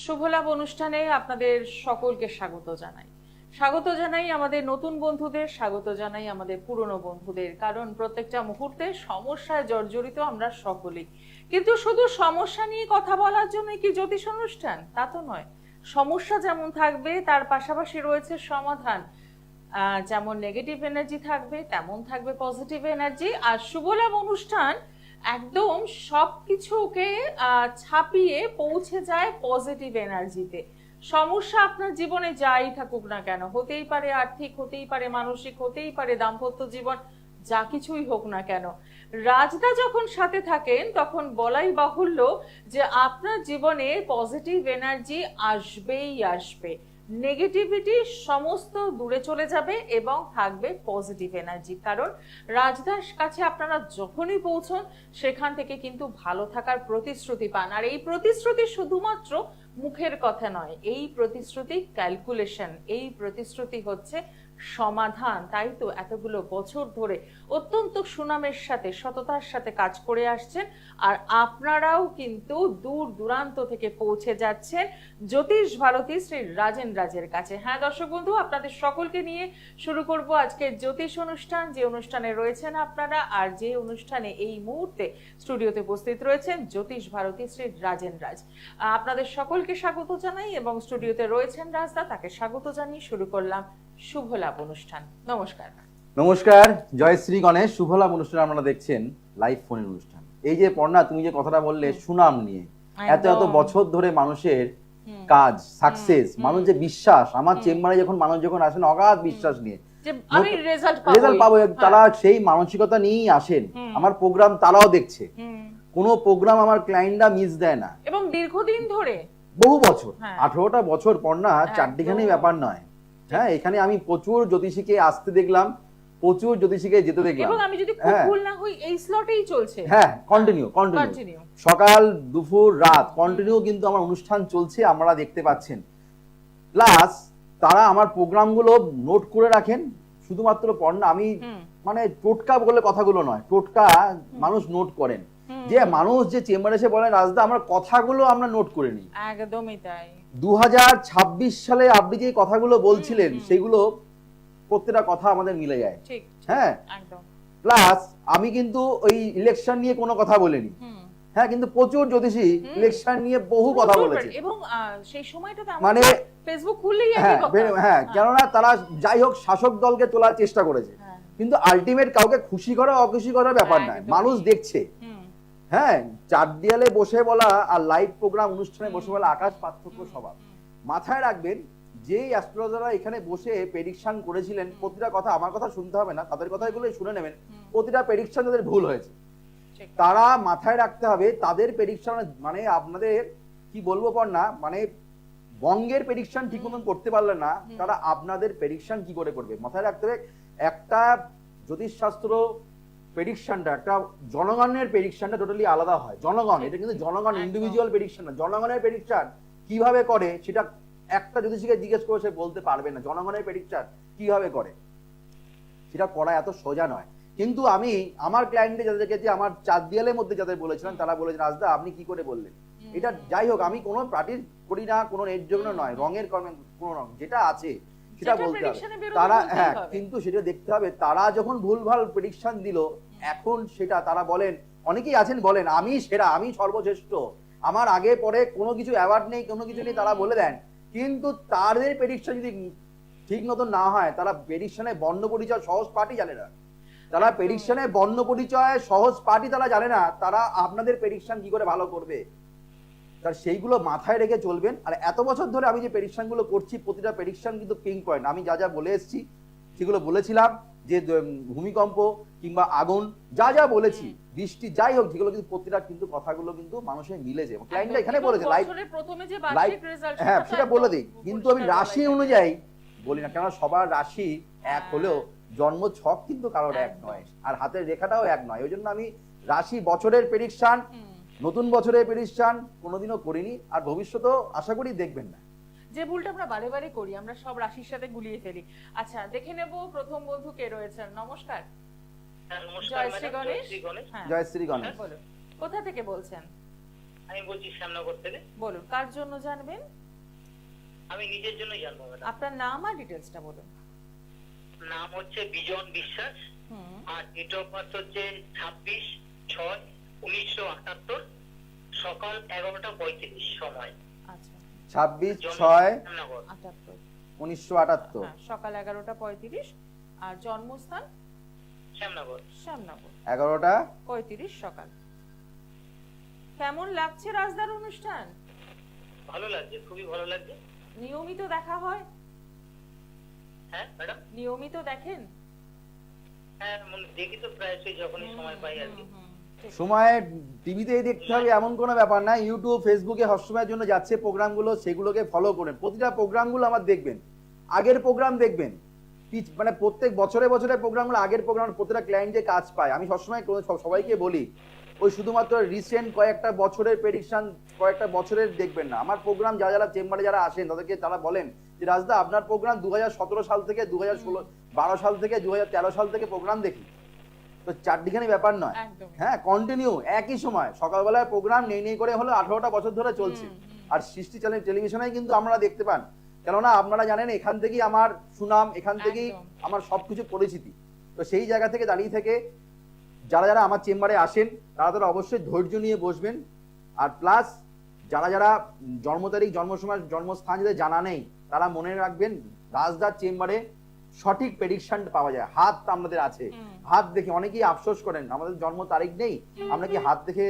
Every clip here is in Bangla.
শুভলাভ অনুষ্ঠানে আপনাদের সকলকে স্বাগত জানাই আমাদের নতুন বন্ধুদের, স্বাগত জানাই আমাদের পুরনো বন্ধুদের। কারণ প্রত্যেকটা মুহূর্তে সমস্যায় জর্জরিত আমরা সকলেই, কিন্তু শুধু সমস্যা নিয়ে কথা বলার জন্য কি জ্যোতিষ অনুষ্ঠান তা তো নয়। সমস্যা যেমন থাকবে তার পাশাপাশি রয়েছে সমাধান। যেমন নেগেটিভ এনার্জি থাকবে তেমন থাকবে পজিটিভ এনার্জি। আর শুভলাভ অনুষ্ঠান একদম সবকিছুকে ছাপিয়ে পৌঁছে যায় পজিটিভ এনার্জিতে। সমস্যা আপনার জীবনে যাই থাকুক না কেন, হতেই পারে আর্থিক, হতেই পারে মানসিক, হতেই পারে দাম্পত্য জীবন, যা কিছুই হোক না কেন, রাজদা যখন সাথে থাকেন তখন বলাই বাহুল্য যে আপনার জীবনে পজিটিভ এনার্জি আসবেই আসবে। নেগেটিভিটি সমস্ত দূরে চলে যাবে এবং থাকবে পজিটিভ এনার্জি। কারণ রাজদার কাছে আপনারা যখনই পৌঁছন সেখান থেকে কিন্তু ভালো থাকার প্রতিশ্রুতি পান। আর এই প্রতিশ্রুতি শুধুমাত্র মুখের কথা নয়, এই প্রতিশ্রুতি ক্যালকুলেশন, এই প্রতিশ্রুতি হচ্ছে সমাধান। তাই তো এতগুলো বছর ধরে অত্যন্ত সুনামের সাথে সততার সাথে কাজ করে আসছেন। আর আপনারাও কিন্তু দূর দূরান্ত থেকে পৌঁছে যাচ্ছেন জ্যোতিষ ভারতী শ্রী রাজেন রাজের কাছে। হ্যাঁ দর্শক বন্ধু, আপনাদের সকলকে নিয়ে শুরু করব আজকের জ্যোতিষ অনুষ্ঠান, যে অনুষ্ঠানে রয়েছেন আপনারা আর যে অনুষ্ঠানে এই মুহূর্তে স্টুডিওতে উপস্থিত রয়েছেন জ্যোতিষ ভারতী শ্রী রাজেন রাজ। আপনাদের সকলকে স্বাগত জানাই এবং স্টুডিওতে রয়েছেন রাজদা, তাকে স্বাগত জানিয়ে শুরু করলাম শুভলাভ অনুষ্ঠান। নমস্কার। নমস্কার, জয় শ্রী গণেশ। শুভলাভ অনুষ্ঠান আপনারা দেখছেন, লাইভ ফোনের অনুষ্ঠান। এই যে পর্ণা, তুমি যে কথাটা বললে সুনাম নিয়ে, এত এত বছর ধরে মানুষের কাজ সাকসেস, মানুষ যে বিশ্বাস, আমার চেম্বারে যখন মানুষ যখন আসেন অগাধ বিশ্বাস নিয়ে আমি রেজাল্ট পাবো, তারা সেই মানসিকতা নিয়েই আসেন। আমার প্রোগ্রাম তারাও দেখছে, কোনো প্রোগ্রাম আমার ক্লায়েন্টরা মিস দেয় না, এবং দীর্ঘদিন ধরে বহু বছর, 18টা বছর। পর্ণা চারটিখানি ব্যাপার নয়। হ্যাঁ, এখানে আমি প্রচুর জ্যোতিষীকে আসতে দেখলাম, প্রচুর জ্যোতিষীকে যেতে দেখলাম, এবং আমি যদি খুব ভুল না হই এই স্লটেই চলছে। হ্যাঁ, কন্টিনিউ সকাল দুপুর রাত কন্টিনিউ কিন্তু আমার অনুষ্ঠান চলছে, আপনারা দেখতে পাচ্ছেন। প্লাস তারা আমার প্রোগ্রামগুলো নোট করে রাখেন। শুধুমাত্র পর্ণা, আমি মানে টোটকা বলে কথাগুলো নয়, টোটকা মানুষ নোট করেন। যে মানুষ যে চেম্বারে এসে বলেন রাজদা আমার কথাগুলো আমরা নোট করে নিই। একদমই তাই। 2026 সালে আপনি যে কথাগুলো বলছিলেন সেগুলো প্রত্যেকটা কথা আমাদের মিলে যায়। ঠিক, হ্যাঁ একদম। প্লাস আমি কিন্তু ওই ইলেকশন নিয়ে কোনো কথা বলিনি। হ্যাঁ, কিন্তু প্রচুর জ্যোতিষী ইলেকশন নিয়ে বহু কথা বলেছে, এবং সেই সময়টাতে মানে ফেসবুক খুললেই একই কথা। হ্যাঁ, কেননা তারা যাই হোক শাসক দলকে তোলার চেষ্টা করেছে, কিন্তু আলটিমেট কাউকে খুশি করা অখুশি করার ব্যাপার নয়, মানুষ দেখছে। হ্যাঁ, চার দেয়ালে বসে বলা আর লাইভ প্রোগ্রাম অনুষ্ঠানে বসে বলা আকাশ পার্থক্য স্বভাব। মাথায় রাখবেন, যেই অ্যাস্ট্রোলজাররা এখানে বসে প্রেডিকশন করেছিলেন, প্রতিটা কথা আমার কথা শুনতে হবে না, তাদের কথাগুলো শুনে নেবেন। প্রতিটা প্রেডিকশন তাদের ভুল হয়েছে, তারা মাথায় রাখতে হবে। তাদের প্রেডিকশন মানে আপনাদের কি বলবো পর্ণা, মানে বঙ্গের প্রেডিকশন ঠিক মতন করতে পারলে না, তারা আপনাদের প্রেডিকশন কি করে করবে? মাথায় রাখতে হবে, একটা জ্যোতিষশাস্ত্র প্রেডিকশনটা, একটা জনগণের প্রেডিকশনটা টোটালি আলাদা হয়। জনগণ, এটা কিন্তু জনগণ ইন্ডিভিজুয়াল প্রেডিকশন না। জনগণের প্রেডিকশন কিভাবে করে সেটা একটা জ্যোতিষীকে জিজ্ঞেস করে সে বলতে পারবে না। জনগণের প্রেডিকশন কিভাবে করে সেটা করা এত সোজা নয়। কিন্তু আমি আমার ক্লায়েন্টে যাদেরকে, যে আমার চার দেয়ালের মধ্যে যাদের বলেছিলাম, তারা বলেছেন রাজদা আপনি কি করে বললেন এটা। যাই হোক, আমি কোনো পার্টির করি না, কোনো এর জন্য নয়, রঙের কর্মে কোনো রং যেটা আছে সেটা বলতে হবে তারা। হ্যাঁ, কিন্তু সেটা দেখতে হবে তারা যখন ভুলভাল প্রেডিকশন দিল, এখন সেটা তারা বলেন, অনেকেই আছেন বলেন আমি সেরা, আমি সর্বশ্রেষ্ঠ, আমার আগে পরে কোনো কিছু অ্যাওয়ার্ড নেই, কোনো কিছু নেই, তারা বলে দেন। কিন্তু তাদের প্রেডিকশন যদি ঠিক মতন না হয়, তারা প্রেডিকশনে বর্ণ পরিচয় সহজ পাঠই জানে না, তারা প্রেডিকশনে বর্ণ পরিচয় সহজ পাঠই তারা জানে না, তারা আপনাদের প্রেডিকশন কি করে ভালো করবে, তার সেইগুলো মাথায় রেখে চলবেন। আর এত বছর ধরে আমি যে প্রেডিকশন গুলো করছি, প্রতিটা প্রেডিকশন কিন্তু পিঙ্ক পয়েন্ট। আমি যা যা বলে এসেছি সেগুলো বলেছিলাম, যে ভূমিকম্প কিংবা আগুন যা যা বলেছি, বৃষ্টি যাই হোক, যেগুলো কিন্তু প্রতিটা কিন্তু কথাগুলো কিন্তু মানুষের মিলেছে। ক্লায়েন্টরা এখানে বলেছে লাইভ, হ্যাঁ সেটা বলে দিই, কিন্তু আমি রাশি অনুযায়ী বলি না, কেন সবার রাশি এক হলেও জন্ম ছক কিন্তু কারোর এক নয়, আর হাতের রেখাটাও এক নয়। ওই জন্য আমি রাশি বছরের প্রেডিকশন, নতুন বছরের প্রেডিকশন কোনোদিনও করিনি, আর ভবিষ্যতেও আশা করি দেখবেন না। যে ভুলটা আমরা বারে বারে করি, আমরা সব রাশির সাথে গুলিয়ে ফেলি। আচ্ছা, দেখে নেব প্রথম বন্ধু কে রয়েছেন। নমস্কার। জয় শ্রী গণেশ। জয় শ্রী গণেশ। কোথা থেকে বলছেন? আমি বলছি শ্যামনগর থেকে। বলুন কার জন্য জানবেন? আমি নিজের জন্যই জানবো ম্যাডাম। আপনার নাম আর ডিটেলসটা বলুন। নাম হচ্ছে বিজন বিশ্বাস, আর ডেট অফ বার্থ হচ্ছে 26/6/1978, সকাল 11:35 সময়। আচ্ছা 26/6/1978। হ্যাঁ, সকাল 11:35 আর জন্মস্থান শ্যামনগর। শ্যামনগর 11:35 সকাল। কেমন লাগছে রাজদার অনুষ্ঠান? ভালো লাগছে, খুবই ভালো লাগছে। নিয়মিত দেখা হয়? হ্যাঁ ম্যাডাম। নিয়মিত দেখেন? হ্যাঁ দেখি তো প্রায়শই, যখনই সময় পাই আর কি। সময় টিভিতেই দেখতে হবে এমন কোনো ব্যাপার না, ইউটিউব ফেসবুকে সবসময়ের জন্য যাচ্ছে প্রোগ্রামগুলো, সেগুলোকে ফলো করেন। প্রতিটা প্রোগ্রামগুলো আমার দেখবেন, আগের প্রোগ্রাম দেখবেন, মানে প্রত্যেক বছরে বছরে প্রোগ্রামগুলো, আগের প্রোগ্রাম, প্রতিটা ক্লায়েন্ট যে কাজ পায়। আমি সবসময় সবাইকে বলি ওই শুধুমাত্র রিসেন্ট কয়েকটা বছরের প্রেডিকশন, কয়েকটা বছরের দেখবেন না। আমার প্রোগ্রাম যারা চেম্বারে যারা আসেন তাদেরকে তারা বলেন যে রাজদা আপনার প্রোগ্রাম 2017 সাল থেকে 2012 সাল থেকে 2013 সাল থেকে প্রোগ্রাম দেখি। তো চারটিখানি ব্যাপার নয়, হ্যাঁ কন্টিনিউ একই সময় সকালবেলায় প্রোগ্রাম নেই করে হলো 18টা বছর ধরে চলছে। আর সৃষ্টি টেলিভিশনে কিন্তু আপনারা দেখতে পান, কেননা আপনারা জানেন এখান থেকেই আমার সুনাম, এখান থেকেই আমার সবকিছু পরিচিতি। তো সেই জায়গা থেকে দাঁড়িয়ে থেকে যারা যারা আমার চেম্বারে আসেন তারা অবশ্যই ধৈর্য নিয়ে বসবেন। আর প্লাস যারা জন্ম তারিখ, জন্ম সময়, জন্মস্থান যাদের জানা নেই তারা মনে রাখবেন রাজদার চেম্বারে সঠিক প্রেডিকশন পাওয়া যায়। হাত আমাদের আছে, হাত দেখে অনেকেই আফসোস করেন আমাদের জন্ম তারিখ নেই, আমরা কি হাত দেখে?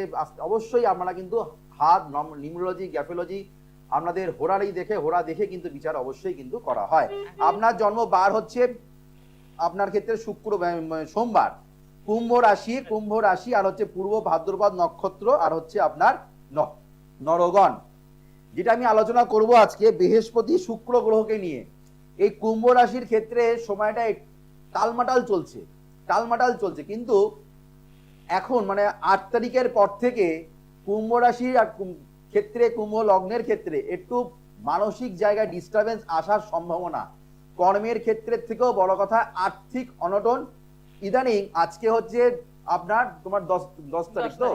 অবশ্যই আপনারা কিন্তু হাত, নিউমোলজি, গ্যাফোলজি, আপনাদের হোরা দেখে কিন্তু বিচার অবশ্যই কিন্তু করা হয়। আপনার জন্ম বার হচ্ছে আপনার ক্ষেত্রে সোমবার, কুম্ভ রাশি, আর হচ্ছে পূর্ব ভাদ্রপদ নক্ষত্র, আর হচ্ছে আপনার নরগণ। যেটা আমি আলোচনা করব আজকে বৃহস্পতি শুক্র গ্রহকে নিয়ে। এই কুম্ভ রাশির ক্ষেত্রে সময়টা টালমাটাল চলছে, কিন্তু এখন মানে 8 তারিখের পর থেকে কুম্ভ রাশির আর ক্ষেত্রে, কুম্ভ লগ্নের ক্ষেত্রে একটু মানসিক জায়গায় ডিস্টারবেন্স আসার সম্ভাবনা। কর্মের ক্ষেত্রের থেকেও বড় কথা আর্থিক অনটন। ইদানিং আজকে হচ্ছে আপনার তোমার 10 তারিখ, তো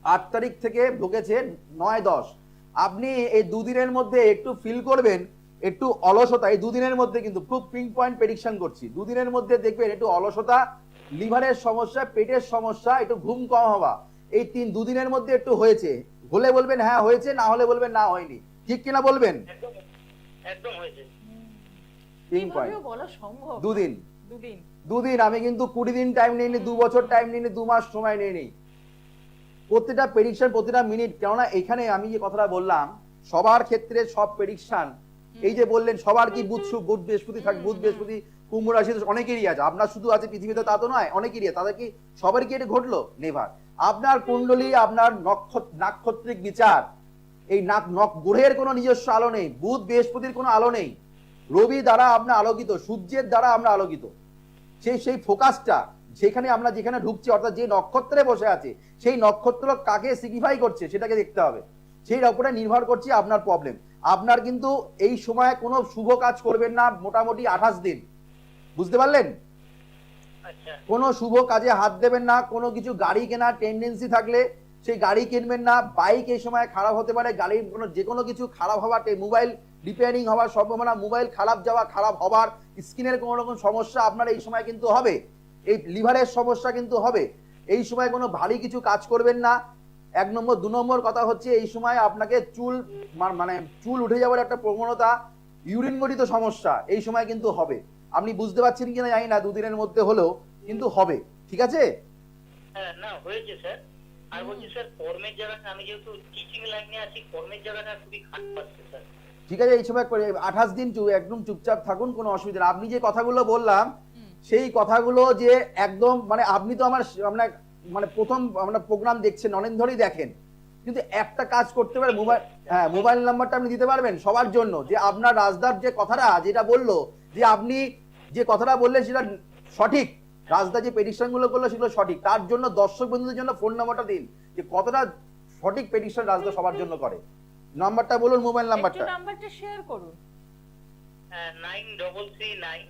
8 তারিখ থেকে ঢুকেছে 9-10। আপনি এই দুদিনের মধ্যে একটু ফিল করবেন একটু অলসতা। এই দুদিনের মধ্যে কিন্তু খুব পিং পয়েন্ট প্রেডিকশন করছি, দুদিনের মধ্যে দেখবেন একটু অলসতা, লিভারের সমস্যা, পেটের সমস্যা, একটু ঘুম কম হওয়া, এই দুদিনের মধ্যে একটু হয়েছে। হলে বলবেন হ্যাঁ হয়েছে, না হলে বলবেন না হয়নি। ঠিক কিনা বলবেন? একদম হয়েছে। পিং পয়েন্ট বলা সম্ভব? দুদিন আমি কিন্তু 20 দিন টাইম নিইনি, 2 বছর টাইম নিইনি, 2 মাস সময় নিইনি। প্রত্যেকটা প্রেডিকশন, প্রতিটা মিনিট, কেননা এখানে আমি যে কথাটা বললাম সবার ক্ষেত্রে সব প্রেডিকশন, এই যে বললেন সবার কি বুধ বৃহস্পতি থাকে, বুধ বৃহস্পতি কুম্ভ রাশিতে অনেকেরই আছে, আপনার শুধু আছে পৃথিবীতে তা তো নয়, অনেকেরই আছে। তাদের কি সবার কি এটা ঘটলো? নেভার। আপনার কুণ্ডলী, আপনার নাক্ষত্রিক বিচার, এই গ্রহের কোনো নিজস্ব আলো নেই, বুধ বৃহস্পতির কোনো আলো নেই, রবি দ্বারা আমরা আলোকিত, সূর্যের দ্বারা আমরা আলোকিত। সেই ফোকাসটা সেখানে আমরা যেখানে ঢুকছি, অর্থাৎ যে নক্ষত্রে বসে আছে সেই নক্ষত্র কাকে সিগনিফাই করছে সেটাকে দেখতে হবে। সেই উপরে নির্ভর করছে আপনার প্রবলেম। আপনার কিন্তু এই সময় কোনো শুভ কাজ করবেন না মোটামুটি 28 দিন, বুঝতে পারলেন? কোনো শুভ কাজে হাত দেবেন না। কোনো কিছু গাড়ি কেনার টেন্ডেন্সি থাকলে সেই গাড়ি কিনবেন না। বাইক এই সময় খারাপ হতে পারে, গাড়ির যে কোনো কিছু খারাপ হওয়ার, মোবাইল রিপেয়ারিং হওয়ার সম্ভাবনা, মোবাইল খারাপ হবার, স্কিনের কোনো রকম সমস্যা আপনার এই সময় কিন্তু হবে, এই লিভারের সমস্যা কিন্তু হবে। এই সময় কোনো ভারী কিছু কাজ করবেন না, 1 নম্বর। 2 নম্বর কথা হচ্ছে এই সময় আপনাকে চুল উঠে যাওয়ার একটা প্রবণতা, ইউরিন গঠিত সমস্যা এই সময় কিন্তু হবে। আপনি বুঝতে পারছেন কিনা জানি না, 2 দিনের মধ্যে হলেও কিন্তু হবে। ঠিক আছে? হ্যাঁ না হয়েছে স্যার। আর বলছি স্যার কর্মের জায়গাটা, আমি যেহেতু টিচিং লাইনে আছি, কর্মের জায়গাটা খুবই খারাপ পাচ্ছে স্যার। ঠিক আছে, এই সময় 28 দিন একদম চুপচাপ থাকুন, কোনো অসুবিধা নেই। আপনি যে কথাগুলো বললাম সেই কথাগুলো যে একদম মানে আপনি তো আমার প্রথম আমরা প্রোগ্রাম দেখছেন, অনেক ধরেই দেখেন, কিন্তু একটা কাজ করতে পারে, মোবাইল নাম্বারটা আপনি দিতে পারবেন সবার জন্য, যে আপনার রাজদার যে কথাটা যেটা বললো, যে আপনি যে কথাটা বললেন সেটা সঠিক, রাজদা যে প্রেডিকশন গুলো করলো সেগুলো সঠিক, তার জন্য দর্শক বন্ধুদের জন্য ফোন নাম্বারটা দিন, যে কতটা সঠিক প্রেডিকশন রাজদা সবার জন্য করে। নাম্বারটা বলুন, মোবাইল নাম্বারটা। নাম্বারটা শেয়ার করুন। 9339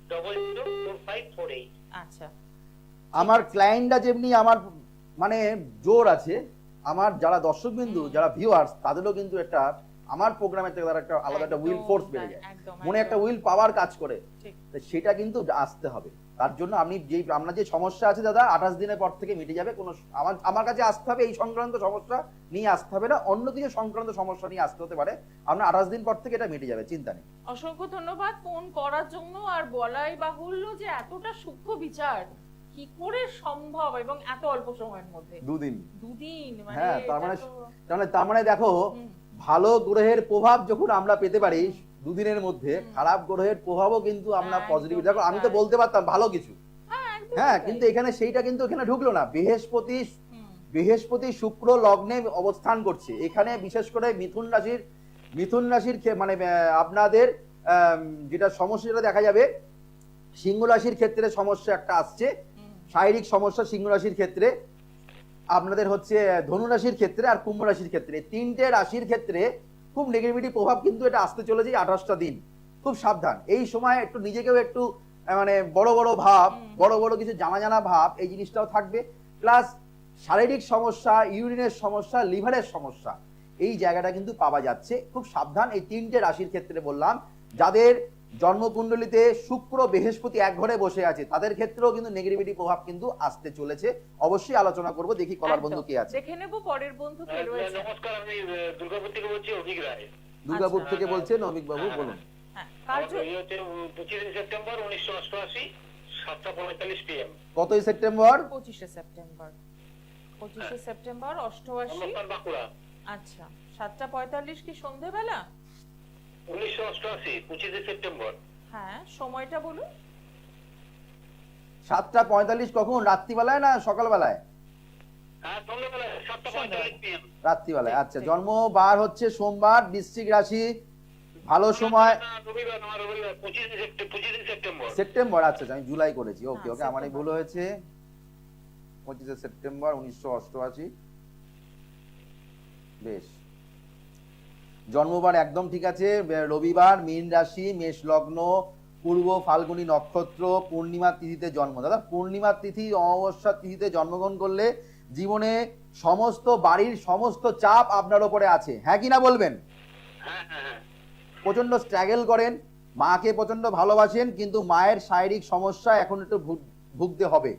004548। আচ্ছা, আমার ক্লায়েন্টরা যেমনি আমার মানে জোর আছে, আমার যারা দর্শকবিন্দু, যারা ভিউয়ার্স, তাদেরও কিন্তু একটা আমার প্রোগ্রামের থেকে তারা একটা আলাদা একটা উইল ফোর্স বেড়ে যায়, মনে একটা উইল পাওয়ার কাজ করে। তো সেটা কিন্তু আসতে হবে। তার জন্য আপনি আপনার যে সমস্যা আছে দাদা 28 দিনের পর থেকে মিটে যাবে। কোনো আমার কাছে আসতে হবে এই সংক্রান্ত সমস্যা নিয়ে আসতে হবে না, অন্য কিছু সংক্রান্ত সমস্যা নিয়ে আসতে হতে পারে, আপনার 28 দিন পর থেকে এটা মিটে যাবে, চিন্তা নেই। অসংখ্য ধন্যবাদ ফোন করার জন্য। আর বলাই বাহুল্য যে এতটা সূক্ষ্ম বিচার কি করে সম্ভব এবং এত অল্প সময়ের মধ্যে। দুদিন মানে হ্যাঁ, তার মানে দেখো ভালো গ্রহের প্রভাব যখন আমরা পেতে পারি দুদিনের মধ্যে, খারাপ গ্রহের প্রভাবও কিন্তু আমরা পজিটিভ। দেখো আমি তো বলতে পারতাম ভালো কিছু, হ্যাঁ, কিন্তু এখানে সেইটা কিন্তু এখানে ঢুকলো না। বৃহস্পতি শুক্র লগ্নে অবস্থান করছে এখানে, বিশেষ করে মিথুন রাশির মানে আপনাদের যেটা সমস্যা যেটা দেখা যাবে, সিংহ রাশির ক্ষেত্রে সমস্যা একটা আসছে, শারীরিক সমস্যা সিংহ রাশির ক্ষেত্রে, আপনাদের হচ্ছে ধনু রাশির ক্ষেত্রে আর কুম্ভ রাশির ক্ষেত্রে, তিনটে রাশির ক্ষেত্রে খুব নেগেটিভিটি প্রভাব কিন্তু এটা আসতে চলেছে 28টা দিন। খুব সাবধান এই সময়, একটু নিজেকেও একটু মানে বড় বড় ভাব, বড় কিছু জানা ভাব, এই জিনিসটাও থাকবে। প্লাস শারীরিক সমস্যা, ইউরিনের সমস্যা, লিভারের সমস্যা, এই জায়গাটা কিন্তু পাওয়া যাচ্ছে। খুব সাবধান এই তিনটে রাশির ক্ষেত্রে বললাম। যাদের জন্মকুণ্ডলিতে শুক্র বৃহস্পতি এক ঘরে বসে আছে তাদের ক্ষেত্রেও কিন্তু নেগেটিভিটি প্রভাব কিন্তু আসতে চলেছে। অবশ্যই আলোচনা করব, দেখি কলার বন্ধু কে আছে, দেখে নেব পরের বন্ধু কে রয়েছে। নমস্কার, আমি দুর্গাপুর থেকে বলছি, অভিক রায়। দুর্গাপুর থেকে বলছেন অভিক বাবু, বলুন। হ্যাঁ, 25 সেপ্টেম্বর 1988 7:45 PM। কতই সেপ্টেম্বর? 25 সেপ্টেম্বর 88। বাঁকুড়া। আচ্ছা, 7:45 কি সন্ধ্যেবেলা? 1988 25 সেপ্টেম্বর। হ্যাঁ, সময়টা বলুন। 7:45 কখন? রাত্রিবেলায় না সকালবেলায়? হ্যাঁ, সন্ধ্যাবেলা 7:45 PM। রাত্রিবেলায়। আচ্ছা, জন্মবার হচ্ছে সোমবার, বৃশ্চিক রাশি, ভালো সময় রবিবার 25 সেপ্টেম্বর। সেপ্টেম্বর। আচ্ছা, আমি জুলাই করেছি, ওকে আমারই ভুল হয়েছে। 25 সেপ্টেম্বর 1988। বেশ, জন্মবার একদম ঠিক আছে। রবিবার, মীন রাশি, মেষ লগ্ন, পূর্ব ফাল্গুনী নক্ষত্র, পূর্ণিমা তিথিতে জন্ম। দাদা পূর্ণিমা তিথি অমাবস্যা তিথিতে জন্মগ্রহণ করলে জীবনে সমস্ত বাড়ির সমস্ত চাপ আপনার উপরে আছে, হ্যাঁ কি না বলবেন? প্রচন্ড স্ট্রাগল করেন, মাকে প্রচন্ড ভালোবাসেন, কিন্তু মায়ের শারীরিক সমস্যা এখন একটু ভুগতে হবে।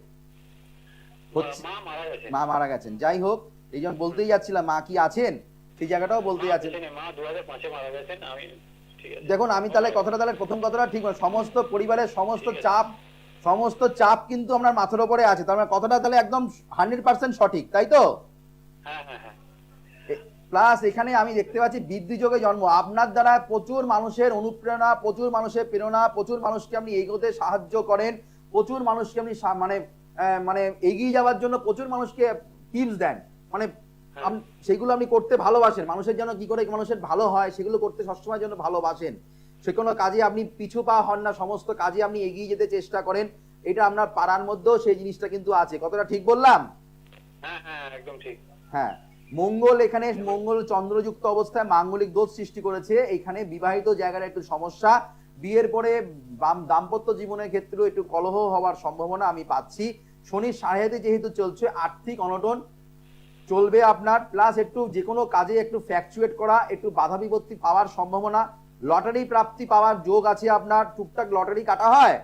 মা মারা গেছেন, যাই হোক, এই জন্য বলতেই যাচ্ছিলাম মা কি আছেন সেই জায়গাটাও বলতে যাচ্ছেন। দেখুন আমি তাহলে প্রথম কথাটা ঠিক, সমস্ত পরিবারের সমস্ত চাপ কিন্তু আপনার মাথার উপরে আছে, তার মানে কথাটা তাহলে একদম 100% সঠিক, তাই তো? প্লাস এখানে আমি দেখতে পাচ্ছি বৃদ্ধি যোগে জন্ম, আপনার দ্বারা প্রচুর মানুষের অনুপ্রেরণা, প্রচুর মানুষের প্রেরণা, প্রচুর মানুষকে আপনি এগোতে সাহায্য করেন, প্রচুর মানুষকে আপনি মানে এগিয়ে যাওয়ার জন্য প্রচুর মানুষকে টিপস দেন, মানে সেগুলো আপনি করতে ভালোবাসেন, মানুষের জন্য কি করে মানুষের ভালো হয় সেগুলো করতে সবসময় জন্য ভালোবাসেন। সে কোনো কাজে আপনি পিছু পা হন না, সমস্ত কাজে আপনি এগিয়ে যেতে চেষ্টা করেন, এটা আপনার পাড়ার মধ্যেও সেই জিনিসটা কিন্তু আছে। কতটা ঠিক বললাম? হ্যাঁ, একদম ঠিক। হ্যাঁ, মঙ্গল এখানে, মঙ্গল চন্দ্রযুক্ত অবস্থায় মাঙ্গলিক দোষ সৃষ্টি করেছে, এখানে বিবাহিত জায়গার একটু সমস্যা, বিয়ের পরে দাম্পত্য জীবনের ক্ষেত্রেও একটু কলহ হওয়ার সম্ভাবনা আমি পাচ্ছি। শনির সাড়ে যেহেতু চলছে, আর্থিক অনটন চলবে আপনার, প্লাস একটু যে কোনো কাজে একটু ফ্ল্যাকচুয়েট করা, একটু বাধা বিপত্তি পাওয়ার সম্ভাবনা, লটারি প্রাপ্তি পাওয়ার যোগ আছে আপনার। টুকটাক লটারি কাটা হয়?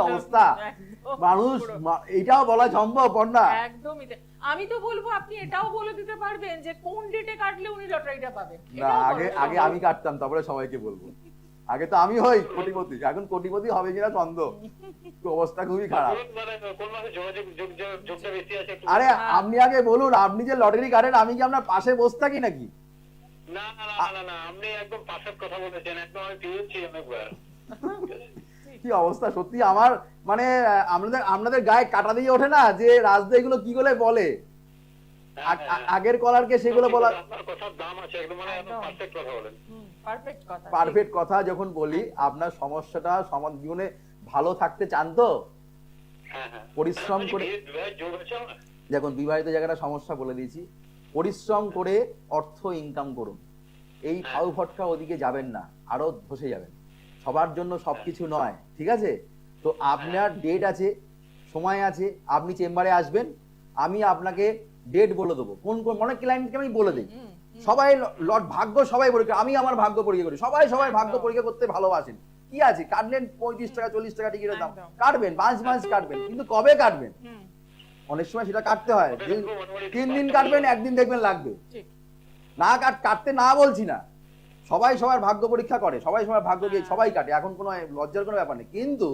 অবস্থা মানুষ এটাও বলা সম্ভব না? একদমই। আমি তো বলবো আপনি এটাও বলে দিতে পারবেন যে কোন ডেটে কাটলে উনি লটারিটা পাবেন। না, আগে আমি কাটতাম, তারপরে সবাইকে বলবো। আগে তো আমি হই কোটিপতি, এখন কোটিপতি হবে কিনা সন্দেহ, অবস্থা খুবই খারাপ। আরে আপনি আগে বলুন, আপনি যে লটারি কাটেন আমি কি আপনার পাশে বসে থাকি নাকি? না, আপনি একদম পারফেক্ট কথা বলেছেন, একদম আমি পেয়েছি অনেকবার। কি অবস্থা সত্যি, আমার মানে আপনাদের গায়ে কাটা দিয়ে ওঠে না যে রাজদা এগুলো কি করে বলে, আগের কলারকে সেগুলো বলা। পারফেক্ট কথা যখন বলি, আপনার সমস্যাটা জীবনে ভালো থাকতে চান তো পরিশ্রম করে, দেখুন বিবাহিত জায়গাটা সমস্যা বলে দিয়েছি, পরিশ্রম করে অর্থ ইনকাম করুন, এই ফাউ ফটকা ওদিকে যাবেন না, আরো ধসে যাবেন। সবার জন্য সবকিছু নয়, ঠিক আছে? তো আপনার ডেট আছে সময় আছে, আপনি চেম্বারে আসবেন, আমি আপনাকে ডেট বলে দেবো, কোন কোন অনেক ক্লায়েন্টকে আমি বলে দিই। সবাই লট ভাগ্য সবাই পরীক্ষা, আমি আমার ভাগ্য পরীক্ষা করি, সবাই ভাগ্য পরীক্ষা করতে ভালোবাসেন। কি আছে, কাটলেন 35 টাকা 40 টাকা টিকিটের দাম, কাটবেন 5 মাস কাটবেন, কিন্তু কবে কাটবেন? অনেক সময় সেটা কাটতে হয় 3 দিন কাটবেন, একদিন দেখবেন লাগবে না। কাটতে না বলছি না, সবাই সবার ভাগ্য পরীক্ষা করে, সবাই সবার ভাগ্য দিয়ে সবাই কাটে, এখন কোনো লজ্জার কোনো ব্যাপার নেই। কিন্তু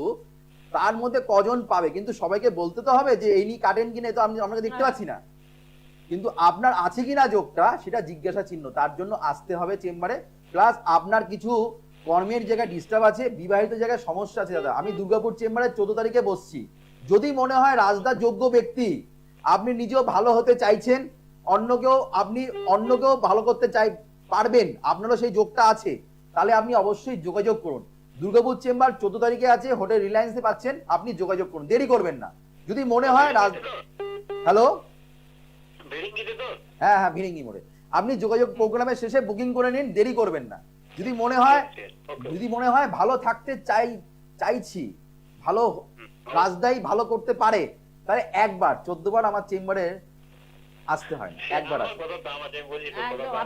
তার মধ্যে কজন পাবে, কিন্তু সবাইকে বলতে তো হবে যে এই নিয়ে কাটেন কিনা, তো আমি আপনাকে দেখতে পাচ্ছি না, কিন্তু আপনার আছে কিনা যোগটা সেটা জিজ্ঞাসা চিহ্ন। তার জন্য আসতে হবে চেম্বারে। প্লাস আপনার কিছু কর্মের জায়গায় ডিস্টার্ব আছে, বিবাহিত জায়গায় সমস্যা আছে। দাদা আমি দুর্গাপুর চেম্বারে 14 তারিখে বসছি। যদি মনে হয় রাজদা যোগ্য ব্যক্তি, আপনি নিজেও ভালো হতে চাইছেন, আপনি অন্যকেও ভালো করতে পারবেন, আপনারও সেই যোগটা আছে, তাহলে আপনি অবশ্যই যোগাযোগ করুন। দুর্গাপুর চেম্বার 14 তারিখে আছে, হোটেল রিলায়েন্সে পাচ্ছেন, আপনি যোগাযোগ করুন, দেরি করবেন না। যদি মনে হয় হ্যালো, হ্যাঁ হ্যাঁ ভিড়িঙ্গি মোড়ে, আপনি যোগাযোগ প্রোগ্রামের শেষে বুকিং করে নিন, দেরি করবেন না। যদি মনে হয় ভালো থাকতে চাইছি, ভালো রাজদাই ভালো করতে পারে, তাহলে একবার 14 বার আমার চেম্বারে আসতে হয় না, একবার আসতে।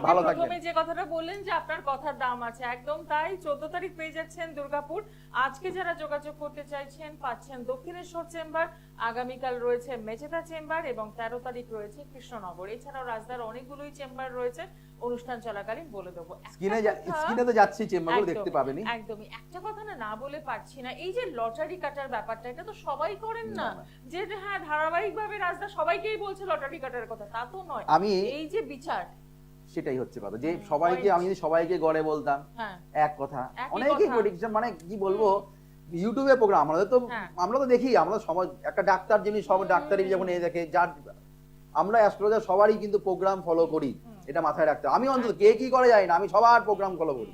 ভালো থাকবেন। প্রথমে যে কথাটা বললেন যে আপনার কথার দাম আছে, একদম তাই। 14 তারিখ পেয়ে যাচ্ছেন দুর্গাপুর। আজকে যারা যোগাযোগ করতে চাইছেন পাচ্ছেন দক্ষিণেশ্বর চেম্বার, আগামীকাল রয়েছে মেচেদা চেম্বার এবং 13 তারিখ রয়েছে কৃষ্ণনগর। এছাড়াও রাজদার অনেকগুলোই চেম্বার রয়েছে, অনুষ্ঠান চলাকালীন বলে দেবো। স্ক্রিনে তো যাচ্ছি, চেম্বারগুলো দেখতে পাবেনই। একদমই একটা কথা না বলে পারছি না, এই যে লটারি কাটার ব্যাপারটা, এটা তো সবাই করেন না, যে হ্যাঁ ধারাবাহিকভাবে রাজদা সবাইকেই বলছে লটারি কাটার কথা, তা তো নয়। আমি এই যে বিচার, সেটাই হচ্ছে কথা, যে সবাইকে আমি যদি সবাইকে গড়ে বলতাম এক কথা, অনেকেই প্রেডিকশন, মানে কি বলবো, ইউটিউবে প্রোগ্রাম আমরা তো দেখি, আমরা সমাজ একটা ডাক্তার যিনি সব ডাক্তারই যখন এই দেখে, যার আমরা অ্যাস্ট্রোলজার সবারই কিন্তু প্রোগ্রাম ফলো করি, এটা মাথায় রাখতে। আমি অন্তত কে কি করে যাই না, আমি সবার প্রোগ্রাম ফলো করি,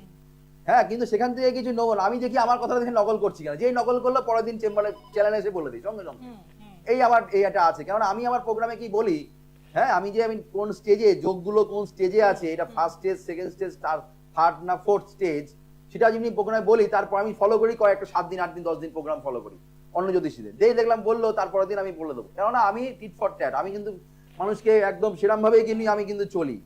হ্যাঁ, কিন্তু সেখান থেকে কিছু নেবো না। আমি দেখি আমার কথা দেখে নকল করছি কেন, যেই নকল করলো পরের দিন চেম্বারে চ্যানেলে এসে বলে দিই সঙ্গে সঙ্গে, এই আবার এটা আছে। কেননা আমি আমার প্রোগ্রামে কি বলি, হ্যাঁ, আমি কোন স্টেজে যোগগুলো কোন স্টেজে আছে, এটা first stage, second stage, third না ফোর্থ স্টেজ, সেটা যদি প্রোগ্রামে বলি, তারপর আমি ফলো করি কয়েকটা 7 দিন 8 দিন 10 দিন প্রোগ্রাম ফলো করি অন্য জ্যোতিষীদের, যেই দেখলাম বললো তারপরের দিন আমি বলে দেবো। কেননা আমি টিট ফর ট্যাট, আমি কিন্তু মানুষকে একদম সেরকম ভাবেই কিনি, আমি কিন্তু চলি।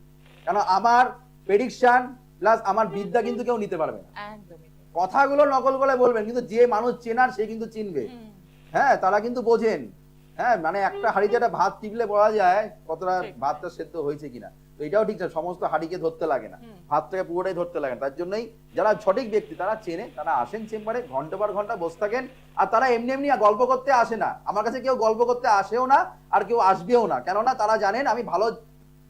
কেন আমার প্রেডিকশন প্লাস আমার বিদ্যা কিন্তু কেউ নিতে পারবে না। কথাগুলো নকল করে বলবেন, কিন্তু যে মানুষ চেনার সে কিন্তু চিনবে, হ্যাঁ, তারা কিন্তু বোঝেন। হ্যাঁ, মানে একটা হাঁড়িতে একটা ভাত টিপলে বলা যায় কতটা ভাতটা সেদ্ধ হয়েছে কিনা। তো এটাও ঠিক না, সমস্ত হাঁড়িকে ধরতে লাগে না, ভাতটাকে পুরোটাই ধরতে লাগে না। তার জন্যই যারা সঠিক ব্যক্তি তারা চেনে, তারা আসেন চেম্বারে, ঘন্টা পর ঘন্টা বসে থাকেন। আর তারা এমনি এমনি গল্প করতে আসে না, আমার কাছে কেউ গল্প করতে আসেও না, আর কেউ আসবেও না। কেননা তারা জানেন আমি ভালো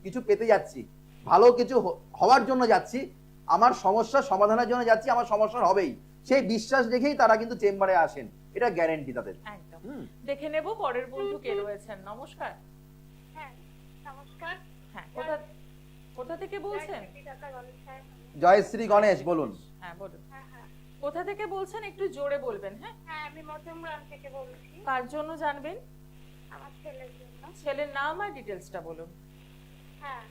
কিছু পেতে যাচ্ছি, ভালো কিছু হওয়ার জন্য যাচ্ছি, আমার সমস্যা সমাধানের জন্য যাচ্ছি, আমার সমস্যা হবেই, সেই বিশ্বাস দেখেই তারা কিন্তু চেম্বারে আসেন, এটা গ্যারান্টি তাদের। একদম। দেখে নেব পরের বন্ধু কে রয়েছেন। নমস্কার। হ্যাঁ নমস্কার। হ্যাঁ, কোথা থেকে বলছেন? জয়শ্রী গণেশ, বলুন। হ্যাঁ বলুন। কোথা থেকে বলছেন, একটু জোরে বলবেন। হ্যাঁ হ্যাঁ, আমি মধ্যমগ্রাম থেকে বলছি। কার জন্য জানবেন? আমার ছেলের জন্য। ছেলের নাম আর ডিটেইলসটা বলুন। হ্যাঁ,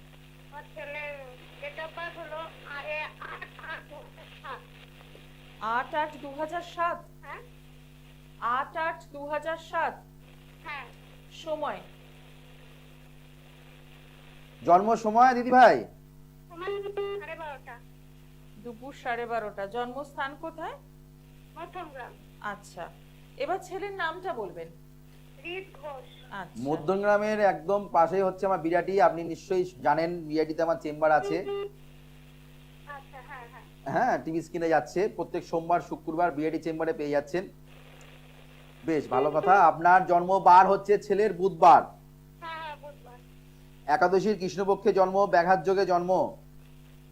আমার ছেলের ডেট অফ বার্থ হলো 8/8/2007। হ্যাঁ 8/8/2007। হ্যাঁ। সময়? জন্ম সময় দিদি ভাই? সময় 12:30। দুপুর 12:30। জন্মস্থান কোথায়? মধ্যমগ্রাম। আচ্ছা, এবার ছেলের নামটা বলবেন। রিত ঘোষ। আচ্ছা, মধ্যমগ্রামের একদম পাশেই হচ্ছে আমার বিরাটি, আপনি নিশ্চয়ই জানেন বিরাটিতে আমার চেম্বার আছে। আচ্ছা, হ্যাঁ হ্যাঁ হ্যাঁ, টিভি স্ক্রিনে যাচ্ছে, প্রত্যেক সোমবার শুক্রবার বিরাটি চেম্বারে পেয়ে যাচ্ছেন। বেশ ভালো কথা। আপনার জন্মবার হচ্ছে ছেলের বুধবার, হ্যাঁ হ্যাঁ, বুধবার। একাদশীর কৃষ্ণপক্ষে জন্ম, ব্যাঘাত যোগে জন্ম।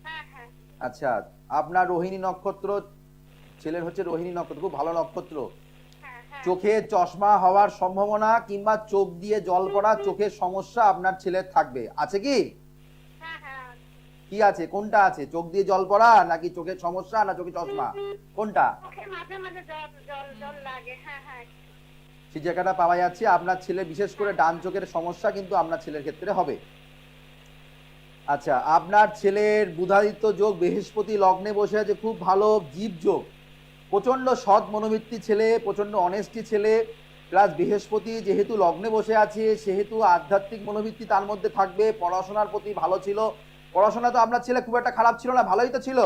হ্যাঁ হ্যাঁ। আচ্ছা, আপনার রোহিণী নক্ষত্র, ছেলের হচ্ছে রোহিণী নক্ষত্র, খুব ভালো নক্ষত্র। হ্যাঁ হ্যাঁ। চোখে চশমা হওয়ার সম্ভাবনা কিংবা চোখ দিয়ে জল পড়া, চোখের সমস্যা আপনার ছেলের থাকবে, আছে কি? হ্যাঁ হ্যাঁ। কি আছে, কোনটা আছে? চোখ দিয়ে জল পড়া নাকি চোখের সমস্যা না চোখে চশমা, কোনটা? ওকে মাঝে মাঝে জল লাগে। হ্যাঁ হ্যাঁ। সেই জায়গাটা পাওয়া যাচ্ছে। আপনার ছেলে বিশেষ করে ডান চোখের সমস্যা কিন্তু আপনার ছেলের ক্ষেত্রে হবে। আচ্ছা, আপনার ছেলের বুধাদিত্য যোগ, বৃহস্পতি লগ্নে বসে আছে, খুব ভালো জীব যোগ, প্রচন্ড সৎ মনোবৃত্তি ছেলে, প্রচন্ড অনেস্টি ছেলে, প্লাস বৃহস্পতি যেহেতু লগ্নে বসে আছে সেহেতু আধ্যাত্মিক মনোবৃত্তি তার মধ্যে থাকবে, পড়াশোনার প্রতি ভালো ছিল, পড়াশোনা তো আপনার ছেলে খুব একটা খারাপ ছিল না, ভালোই তো ছিল।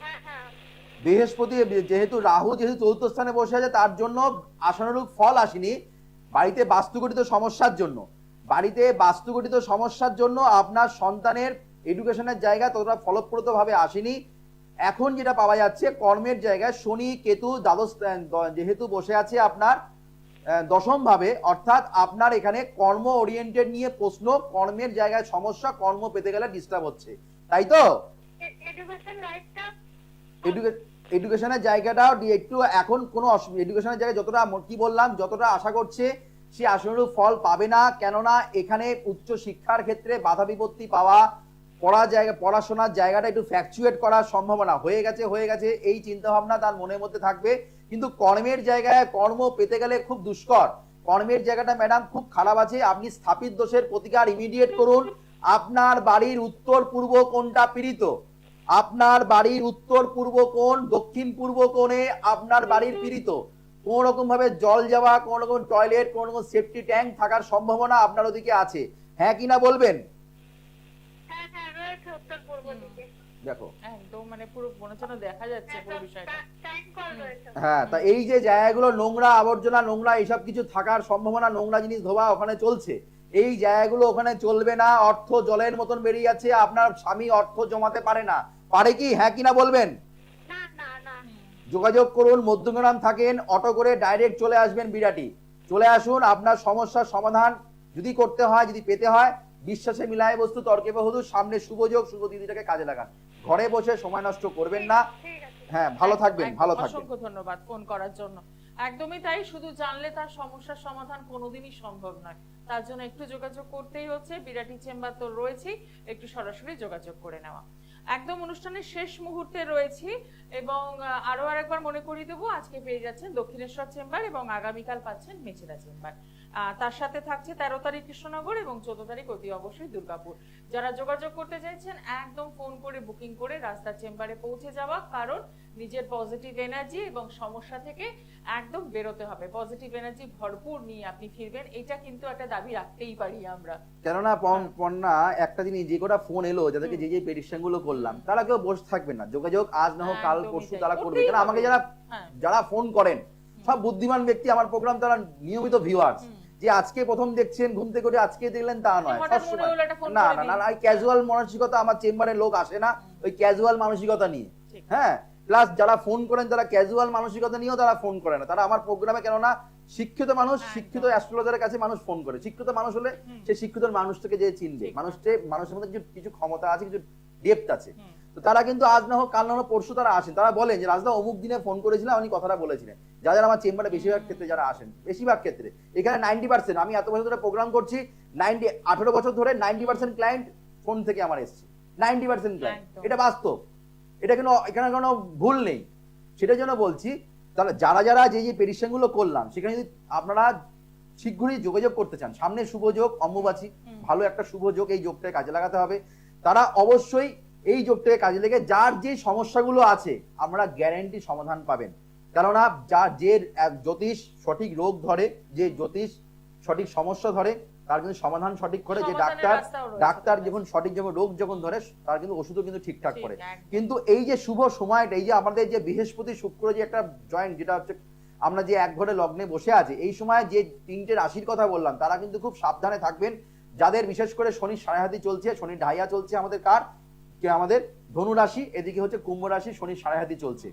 হ্যাঁ হ্যাঁ বৃহস্পতি যেহেতু রাহু যেহেতু চতুর্থ স্থানে বসে আছে তার জন্য আশানুরূপ ফল আসেনি, বাড়িতে বাস্তুগঠিত সমস্যার জন্য, বাড়িতে বাস্তুগঠিত সমস্যার জন্য আপনার সন্তানের এডুকেশনের জায়গা ততটা ফলপ্রদভাবে আসেনি। এখন যেটা পাওয়া যাচ্ছে কর্মের জায়গায় শনি কেতু দ্বাদশ যেহেতু বসে আছে আপনার দশম ভাবে, অর্থাৎ আপনার এখানে কর্ম ওরিয়েন্টেড নিয়ে প্রশ্ন, কর্মের জায়গায় সমস্যা, কর্ম পেতে গেলে ডিস্টার্ব হচ্ছে, তাই তো? এডুকেশন লাইফটা এডুকেশনের জায়গাটাও একটু এখন কোনো এডুকেশনের জায়গায় যতটা কি বললাম যতটা আশা করছে সে আশানুরূপ ফল পাবে না, কেননা এখানে উচ্চ শিক্ষার ক্ষেত্রে বাধা বিপত্তি পাওয়া, পড়াশোনার জায়গাটা একটু ফ্যাকচুয়েট করার সম্ভাবনা হয়ে গেছে এই চিন্তা ভাবনা তার মনের মধ্যে থাকবে। কিন্তু কর্মের জায়গায় কর্ম পেতে গেলে খুব দুষ্কর, কর্মের জায়গাটা ম্যাডাম খুব খারাপ আছে। আপনি স্থাপিত দোষের প্রতিকার ইমিডিয়েট করুন। আপনার বাড়ির উত্তর পূর্ব কোণটা পীড়িত, আপনার বাড়ির উত্তর পূর্ব কোণ দক্ষিণ পূর্ব কোণে আপনার বাড়ির পীড়িত, কোন রকম ভাবে জল যাওয়া, কোন রকম টয়লেট, কোন রকম সেফটি ট্যাঙ্ক থাকার সম্ভাবনা আপনার ওদিকে আছে, হ্যাঁ কিনা বলবেন? হ্যাঁ হ্যাঁ রয়েছে উত্তর পূর্ব দিকে। দেখো একদম মানে পুরো মনে হচ্ছে না দেখা যাচ্ছে পুরো বিষয়টা। টাইম কল রয়েছে। হ্যাঁ, তা এই যে জায়গাগুলো নোংরা আবর্জনা নোংরা এইসব কিছু থাকার সম্ভাবনা, নোংরা জিনিস ধোয়া ওখানে চলছে, এই জায়গাগুলো ওখানে চলবে না। অর্থ জলের মতন বেরিয়ে যাচ্ছে, আপনার স্বামী অর্থ জমাতে পারে না, পারে কি, হ্যাঁ কিনা বলবেন? না না না যোগাযোগ করুন, মধ্যমগ্রাম থাকেন, অটো করে ডাইরেক্ট চলে আসবেন বিরাটি, চলে আসুন। আপনার সমস্যার সমাধান যদি করতে হয়, যদি পেতে হয়, বিশ্বাসে মিলায় বস্তু তর্কে বহু, সামনে শুভযোগ, শুভ তিথিটাকে কাজে লাগান, ঘরে বসে সময় নষ্ট করবেন না। ঠিক আছে। হ্যাঁ, ভালো থাকবেন, একদম, ভালো থাকবেন। অসংখ্য ধন্যবাদ ফোন করার জন্য। একদমই তাই, শুধু জানলে তার সমস্যার সমাধান কোনোদিনই সম্ভব নয়, তার জন্য একটু যোগাযোগ করতেই হচ্ছে। বিরাটি চেম্বার তো রয়েছেই, একটু সরাসরি যোগাযোগ করে নেওয়া। একদম অনুষ্ঠানের শেষ মুহূর্তে রয়েছি এবং আরো আরেকবার মনে করিয়ে দেবো, আজকে পেয়ে যাচ্ছেন দক্ষিণেশ্বর চেম্বার এবং আগামীকাল পাচ্ছেন মেচেদা চেম্বার। তার সাথে থাকছে 13 তারিখ কৃষ্ণনগর এবং 14 তারিখ অতি অবশ্যই দুর্গাপুর। যারা যোগাযোগ করতে চাইছেন একদম ফোন করে বুকিং করে রাস্তার চেম্বারে পৌঁছে যাওয়া, কারণ নিজের পজিটিভ এনার্জি এবং সমস্যা থেকে একদম বেরোতে হবে, পজিটিভ এনার্জি ভরপুর নিয়ে আপনি ফিরবেন, এটা কিন্তু একটা দাবি রাখতেই পারি আমরা। কেননা পন্না একটা জিনিস, যে কটা ফোন এলো যাদেরকে যে পেটিশন গুলো করলাম তারা কেউ বসে থাকবে না, যোগাযোগ আজ না হোক কাল একদমই পরশু তাই, তারা করবে। করতেই কেন আমাকে হবে। হ্যাঁ। যারা ফোন করেন সব বুদ্ধিমান ব্যক্তি, আমার প্রোগ্রাম তারা নিয়মিত ভিউয়ার্স, যে আজকে প্রথম দেখছেন ঘুম থেকে উঠে আজকে দেখলেন তা নয়, হঠাৎ মনে সবসময় হলো একটা ফোন না করে না দিন। না, ক্যাজুয়াল মানসিকতা, আমার চেম্বারে লোক আসে না ওই ক্যাজুয়াল মানসিকতা নিয়ে। ঠিক। হ্যাঁ, প্লাস যারা ফোন করেন তারা ক্যাজুয়াল মানসিকতা নিয়েও তারা ফোন করে না, তারা আমার প্রোগ্রামে, কেননা শিক্ষিত মানুষ, শিক্ষিত অ্যাস্ট্রোলজারের কাছে মানুষ ফোন করে, শিক্ষিত মানুষ হলে সে শিক্ষিত মানুষটাকে যে চিনবে, মানুষের মধ্যে কিছু ক্ষমতা আছে, কিছু ডেপথ আছে। তো তারা কিন্তু আজ না হোক কাল না হোক পরশু তারা আসেন, তারা বলেন যে রাজদা অমুক দিনে ফোন করেছিলাম, উনি কথাটা বলেছিলেন। যারা আমার চেম্বারে বেশিরভাগ ক্ষেত্রে যারা আসেন, বেশিরভাগ ক্ষেত্রে এখানে 90%, আমি এত বছর ধরে প্রোগ্রাম করছি, 18 বছর ধরে 90% ক্লায়েন্ট ফোন থেকে আমার এসছে, 90% ক্লায়েন্ট, একদম। এটা বাস্তব, এটা কিন্তু এখানে কোনো ভুল নেই। সেটার জন্য বলছি, তাহলে যারা যারা যে পেটিশন গুলো করলাম সেখানে যদি আপনারা শীঘ্রই যোগাযোগ করতে চান, সামনে শুভ যোগ অম্বুবাচী, ভালো একটা শুভ যোগ, এই যোগটাকে কাজে লাগাতে হবে। তারা অবশ্যই এই যোগটাকে কাজে লেগে যার যে সমস্যাগুলো আছে আমরা গ্যারান্টি সমাধান পাবেন। কেননা যে জ্যোতিষ সঠিক রোগ ধরে, যে জ্যোতিষ সঠিক সমস্যা ধরে, তার কিন্তু সমাধান সঠিক করে, যে ডাক্তার যখন সঠিক যখন রোগ যখন ধরে তার কিন্তু ওষুধও কিন্তু ঠিকঠাক করে। কিন্তু এই যে শুভ সময়টা, এই যে আমাদের যে বৃহস্পতি শুক্র যে একটা জয়েন্ট, যেটা হচ্ছে আমরা যে এক ঘরে লগ্নে বসে আছে, এই সময় যে 3টে রাশির কথা বললাম তারা কিন্তু খুব সাবধানে থাকবেন। যাদের বিশেষ করে শনির সাড়েহাতি চলছে, শনির ঢাইয়া চলছে, আমাদের ধনু রাশি, এদিকে হচ্ছে কুম্ভ রাশি, শনির সাড়েহাতি চলছে,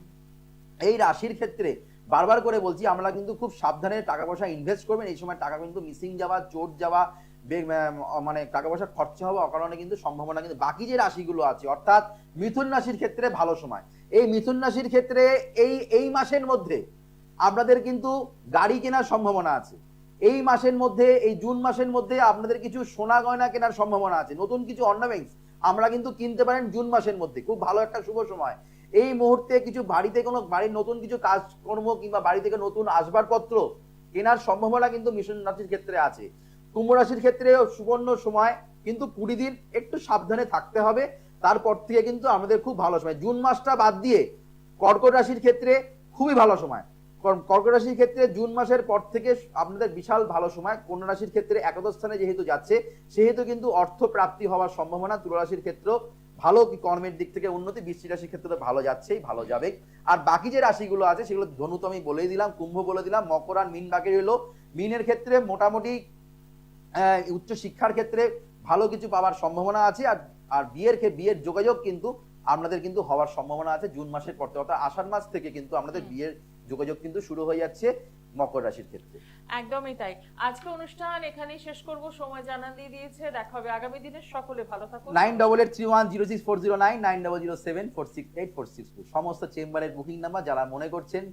এই রাশির ক্ষেত্রে বারবার করে বলছি আমরা কিন্তু খুব সাবধানে টাকা পয়সা ইনভেস্ট করবেন। এই সময় টাকা কিন্তু মিসিং যাওয়া, চোট যাওয়া, মানে টাকা পয়সা খরচা হওয়া অকারণে কিন্তু সম্ভাবনা। কিন্তু বাকি যে রাশিগুলো আছে, অর্থাৎ মিথুন রাশির ক্ষেত্রে ভালো সময়। এই মিথুন রাশির ক্ষেত্রে এই মাসের মধ্যে আপনাদের কিন্তু গাড়ি কেনার সম্ভাবনা আছে। এই মাসের মধ্যে, এই জুন মাসের মধ্যে আপনাদের কিছু সোনা গয়না কেনার সম্ভাবনা আছে, নতুন কিছু অর্নামেন্টস আমরা কিন্তু কিনতে পারেন জুন মাসের মধ্যে, খুব ভালো একটা শুভ সময়। এই মুহূর্তে কিছু বাড়ির নতুন কিছু কাজকর্ম কিংবা বাড়ি থেকে নতুন আসবাবপত্র কেনার সম্ভাবনা কিন্তু মিথুন রাশির ক্ষেত্রে আছে। কুম্ভ রাশির ক্ষেত্রে সুবর্ণ সময়, কিন্তু 20 দিন একটু সাবধানে থাকতে হবে, তারপর থেকে কিন্তু আমাদের খুব ভালো সময়। জুন মাসটা বাদ দিয়ে কর্কট রাশির ক্ষেত্রে খুবই ভালো সময়। কর্কট রাশির ক্ষেত্রে জুন মাসের পর থেকে আপনাদের বিশাল ভালো সময়। কন্যা রাশির ক্ষেত্রে একাদশ স্থানে যেহেতু যাচ্ছে সেহেতু কিন্তু অর্থ প্রাপ্তি হওয়ার সম্ভাবনা। তুলা রাশির ক্ষেত্রেও ভালো কর্মের দিক থেকে উন্নতি। বৃশ্চিক রাশির ক্ষেত্রে ভালো যাচ্ছেই, ভালো যাবে। আর বাকি যে রাশিগুলো আছে সেগুলো ধনু তো আমি বলেই দিলাম, কুম্ভ বলে দিলাম, মকর আর মীন বাকি রইল। মীনের ক্ষেত্রে মোটামুটি উচ্চ শিক্ষার ক্ষেত্রে ভালো কিছু পাওয়ার সম্ভাবনা আছে। আর বিয়ের যোগাযোগ কিন্তু আপনাদের কিন্তু হওয়ার সম্ভাবনা আছে জুন মাসের পর থেকে, অর্থাৎ আষাঢ় মাস থেকে কিন্তু আপনাদের বিয়ের যোগাযোগ কিন্তু শুরু হয়ে যাচ্ছে মকর রাশির ক্ষেত্রে। একদমই তাই। আজকে অনুষ্ঠান এখানেই শেষ করব, সময় জানান দিয়ে দিয়েছে। দেখা হবে আগামী দিনে, সকলে ভালো থাকুন। 9883106409 9007468462 সমস্ত চেম্বারের বুকিং নাম্বার। যারা মনে করছেন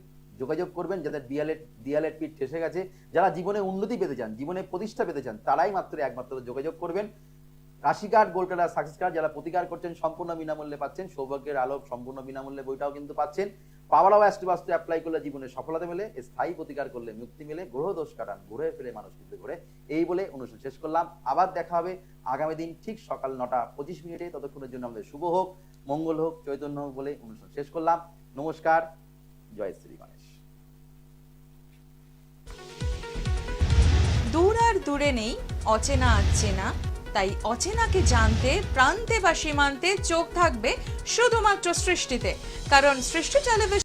যোগাযোগ করবেন, যাদের ডিএলএড পিঠ ঠেসে গেছে, যারা জীবনে উন্নতি পেতে চান, জীবনে প্রতিষ্ঠা পেতে চান, তারাই একমাত্র যোগাযোগ করবেন। রাশি card, gold card, success card যারা প্রতিকার করছেন সম্পূর্ণ বিনামূল্যে পাচ্ছেন। সৌভাগ্যের আলো সম্পূর্ণ বিনামূল্যে বইটাও কিন্তু পাচ্ছেন। পাওয়ার অফ অ্যাস্ট্রোবাস্তু অ্যাপ্লাই করলে জীবনে সফলতা মেলে, স্থায়ী প্রতিকার করলে মুক্তি মেলে, গ্রহ দোষ কাটান, ঘুরে ফিরে মানুষ কিন্তু ঘুরে। এই বলে অনুষ্ঠান শেষ করলাম। আবার দেখা হবে আগামী দিন ঠিক সকাল 9:25। ততক্ষণের জন্য আমাদের শুভ হোক, মঙ্গল হোক, চৈতন্য হোক বলে অনুষ্ঠান শেষ করলাম। নমস্কার, জয় শ্রী গণেশ। দূর আর দূরে নেই, অচেনা চেনা, তাই অচেনাকে জানতে প্রান্তে বা সীমান্তে চোখ থাকবে শুধুমাত্র সৃষ্টিতে, কারণ সৃষ্টি টেলিভিশন